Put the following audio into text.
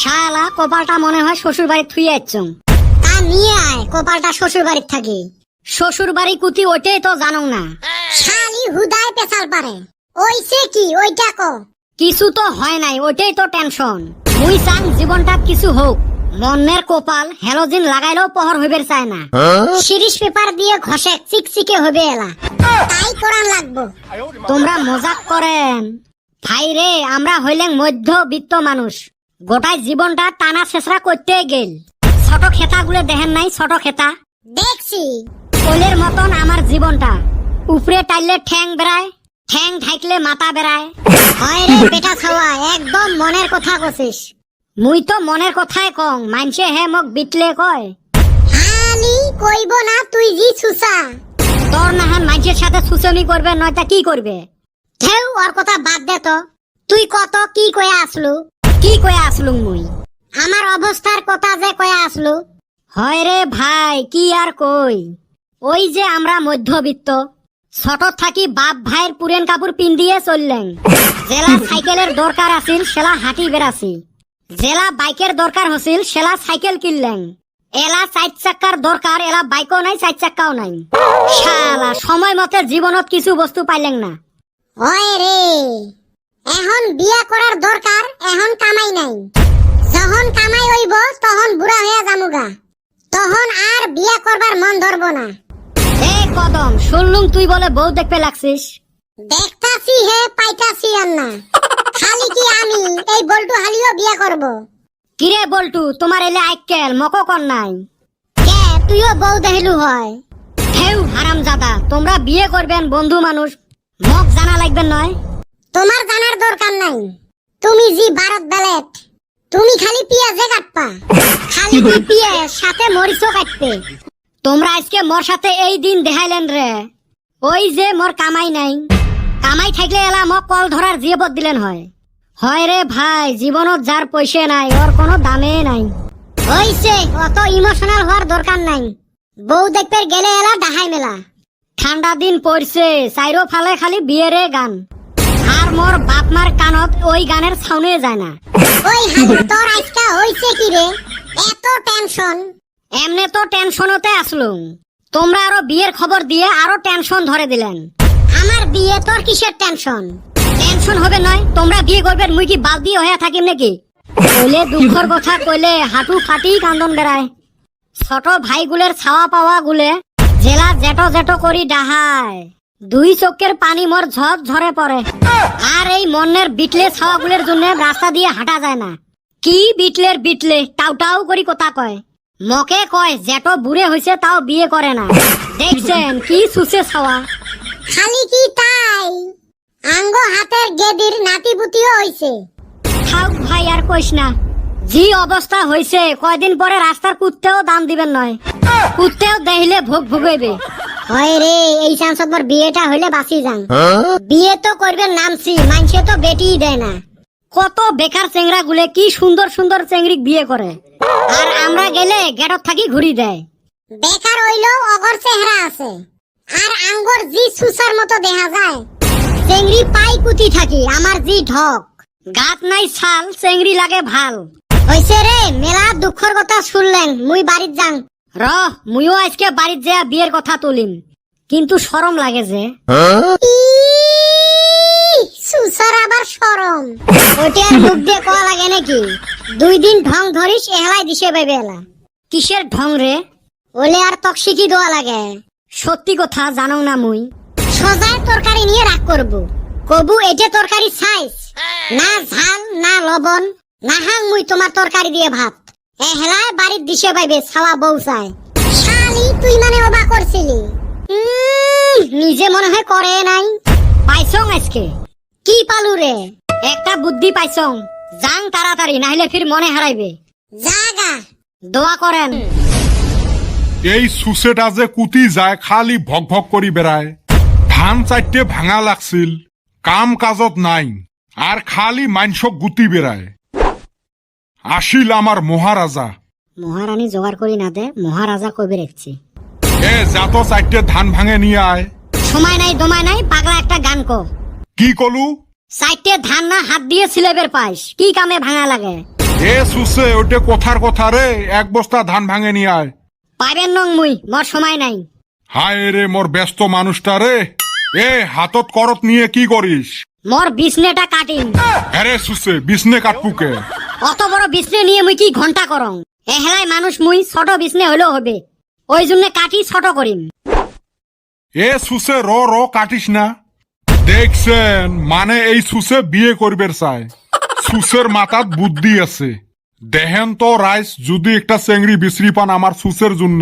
শালা কপালটা মনে হয় শ্বশুর বাড়ি থুই আইছং। তা নিয়ে আয় কপালটা শ্বশুর বাড়ির থাকি। শ্বশুর বাড়ি কুতি ওইটাই তো জানো না। শালি হুদায় পেছাল পারে। ওইছে কি ওইটা ক। কিছু তো হয় নাই, ওইটাই তো টেনশন। মুই চাং জীবনটা কিছু হোক। মনের কপাল হ্যালোজিন লাগাইলেও পহর হইবে চায় না। সিরিজ পেপার দিয়ে ঘষে চিকচিকে হবে এলা, তাই করান লাগবো। তোমরা মজাক করেন ভাই রে, আমরা হইলেন মধ্যবিত্ত মানুষ। গোটাই জীবনটা টানা ছেঁচড়া করতে গেল। ছোট খেতা গুলো দেখেন নাই? ছোট খেতা দেখছি। ওলের মতন আমার জীবনটা। উপরে টাইলে ঠ্যাং বেড়ায়, ঠ্যাং ঢাকলে মাথা বেড়ায়। হয় রে বেটা ছাওয়া, একদম মনের কথা কছিস। মুই তো মনের কথাই কং, মানছে হে মোক বিটলে কয়। হানি কইব না তুই জি ছুসা। তোর নাহান মানছের সাথে ছুসমি করবে, নয়টা কি করবে? ঢেউ ওর কথা বাদ দে তো। তুই কত কি কয়া আসলু? কি কয়া আসলু মুই? আমার অবস্থার কথা যে কয়া আসলু। হয় রে ভাই, কি আর কই। ওই যে আমরা মধ্যবিত্ত, ছোট থাকি বাপ ভাইয়ের পুরেন কাপড় পিন্দিয়ে চললেন। জেলা সাইকেলের দরকার আছিল সেলা হাঁটি বেড়াছি। জেলা বাইকের দরকার হছিল সেলা সাইকেল কিনলেন। এলা 4 চাক্কার দরকার, এলা বাইকও নাই 4 চাক্কাও নাই। শালা সময় মতে জীবনত কিছু বস্তু পাইলেন না। হয় রে, এখন বিয়া করার দরকার, এখন কামাই নাই। যখন কামাই হইব তখন বুড়া হয়ে যামুগা, তখন আর বিয়া করবার মন ধরব না। এই কদম, শুনলুম তুই বলে বউ দেখতে লাগছিস। দেখতাছি হে, পাইতাছি আর না। খালি কি আমি এই বল্টু হালিও বিয়া করব? কিরে বল্টু, তোমার এলে আইকেল মকো কর নাই কে? তুইও বউ দেখিলু হয়। হেউ হারামজাদা, তোমরা বিয়ে করবেন বন্ধু মানুষ, মক জানা লাগবে নয়? তোমার জানার দরকার নাই। তুমি জি ভারত বেলেট, তুমি খালি পিয়াজে কাটপা। খালি তুই পিয়াজ সাথে মরিচও কাটতে। তোমরা আজকে মোর সাথে এই দিন দেখাইলেন রে। ওই যে মোর কামাই নাই, কামাই থাকলে এলা মোক কল ধরার জিয়েবত দিলেন হয়। হয় রে ভাই, জীবনত যার পয়সা নাই ওর কোনো দামে নাই। হইছে, অত ইমোশনাল হওয়ার দরকার নাই। বউ দেখতে গেলে এলা ডাহাই মেলা। ঠান্ডা দিন পড়ছে, চাইরো ফালে খালি বিয়েরে গান। আর মোর বাপ মার কানত ওই গানের সাউনে যায় না। ওই হালি তোর আজকা হইছে কি রে? এত টেনশন? এমনে তো টেনশনতে আসলুম, তোমরা আরো বিয়ের খবর দিয়ে আরো টেনশন ধরে দিলেন। আমার বিয়ে তোর কিসের টেনশন? টেনশন হবে নয়, তোমরা বিয়ে করবেন মুই কি বাদ দিয়ে হয়ে থাকিম নাকি? কইলে দুঃখর কথা কইলে হাঁটু ফাটি কান্দন বেড়ায়। ছোট ভাইগুলের ছাওয়া পাওয়া গুলে জেলা জেটো জেটো করি ডাহায়। দুই চোখের পানি মোর ঝড় ঝরে পড়ে। আর এই মনের বিটলে ছাওয়া গুলের জন্য রাস্তা দিয়ে হাঁটা যায় না। কি বিটলের বিটলে টাউ টাউ করি কথা কয়। মকে কয় জেটো বুড়ে হইছে তাও বিয়ে করে না। দেখছেন কি সুসে ছাওয়া। খালি কি তাই, আঙ্গ হাতের গেদির নাতিপুতিও হইছে। থাক ভাই আর কইস না, জি অবস্থা হইছে কয়দিন পরে রাস্তার কুত্তেও দাম দিবেন নয়। কুত্তেও দেখিলে ভোগ ভোগাইবে। হয় রে, এই চান্সত মোর বিয়েটা হইলে বাঁচি যান। বিয়ে তো করবেন নামছি, মানুষে তো বেটিই দেয় না। কত বেকার চেংড়া গুলে কি সুন্দর সুন্দর চেংড়ি বিয়ে করে, আর আমরা গেলে গেটত থাকি ঘুরি দেয়। বেকার হইলেও অগর চেহারা আছে, আর আঙ্গর জি সুসার মতো দেখা যায়। চেংড়ি পাই কুতি থাকি, আমার জি ঢক। গাত নাই ছাল, চেংড়ি লাগে ভাল। হইছে রে, মেলা দুঃখর কথা শুনলেন, মুই বাড়িত যাং। মুইও আজকে বাড়িত যা বিয়ের কথা তুলিম, কিন্তু শরম লাগে যে। সুসার আবার শরম, ওইটা আর মুখ দিয়ে কওয়া লাগে নাকি? 2 দিন ঢং ধরিস এহলাই দিশে পাইবে এলা। কিসের ঢং রে? ওলে আর তক শিখি দেওয়া লাগে। সত্যি কথা জানো না মুই? সোজায় তরকারি নিয়ে রাগ করব, কবু এটা তরকারি সাইজ না, ঝাল না লবণ না, হাং মুই তোমার তরকারি দিয়ে ভাত। এহলায় বাড়ির দিশে পাইবে ছাওয়া বউ চায়। শালি তুই মানে অবা করছিলি, নিজে মনে হয় করে নাই। পাইছং আজকে কি পালু রে? একটা বুদ্ধি পাইছং, যাং তাড়াতাড়ি, নাহলে ফির মনে হারাইবে। জাগা দোয়া করেন। এই সুসেটা যে কুতি যায় খালি ভক ভক করি বেড়ায়। ধান 4টে ভাঙা লাগছিল, কাম কাজত নাই, আর খালি মাইনসক গুতি বেড়ায়। আসিল আমার মহারাজা। মহারানী জোগাড় করি না দে, মহারাজা কবে রেখছি। এ যাত 4টে ধান ভাঙে নিয়ে আয়। সময় নাই দমায় নাই, পাগলা একটা গান কো। কি কলু? 4টে ধান না হাত দিয়ে সিলেবের পাইস, কি কামে ভাঙা লাগে? এ সুসে ওটা কথার কথা রে, এক বস্তা ধান ভাঙে নিয়ে আয়। পাইবেন নং মুই, মোর সময় নাই। হায় রে মোর ব্যস্ত মানুষটা রে। এ হাতত করত নিয়ে কি করিস? মোর বিছনেটা কাটিম। আরে সুসে বিছনে কাটপুকে। অত বড় বিছনে নিয়ে মুই কি ঘন্টা করং? এহেলাই মানুষ মুই, ছোট বিছনে হলেও হবে, ওই জন্য কাটি ছোট করিম। এ সুসে র কাটিস না। দেখছেন মানে এই সুসে বিয়ে করবে চায়। সুসের মাথাত বুদ্ধি আছে। দেহেন তো রাইস যদি একটা চেংড়ি বিশ্রি পান আমার সুসের জন্য।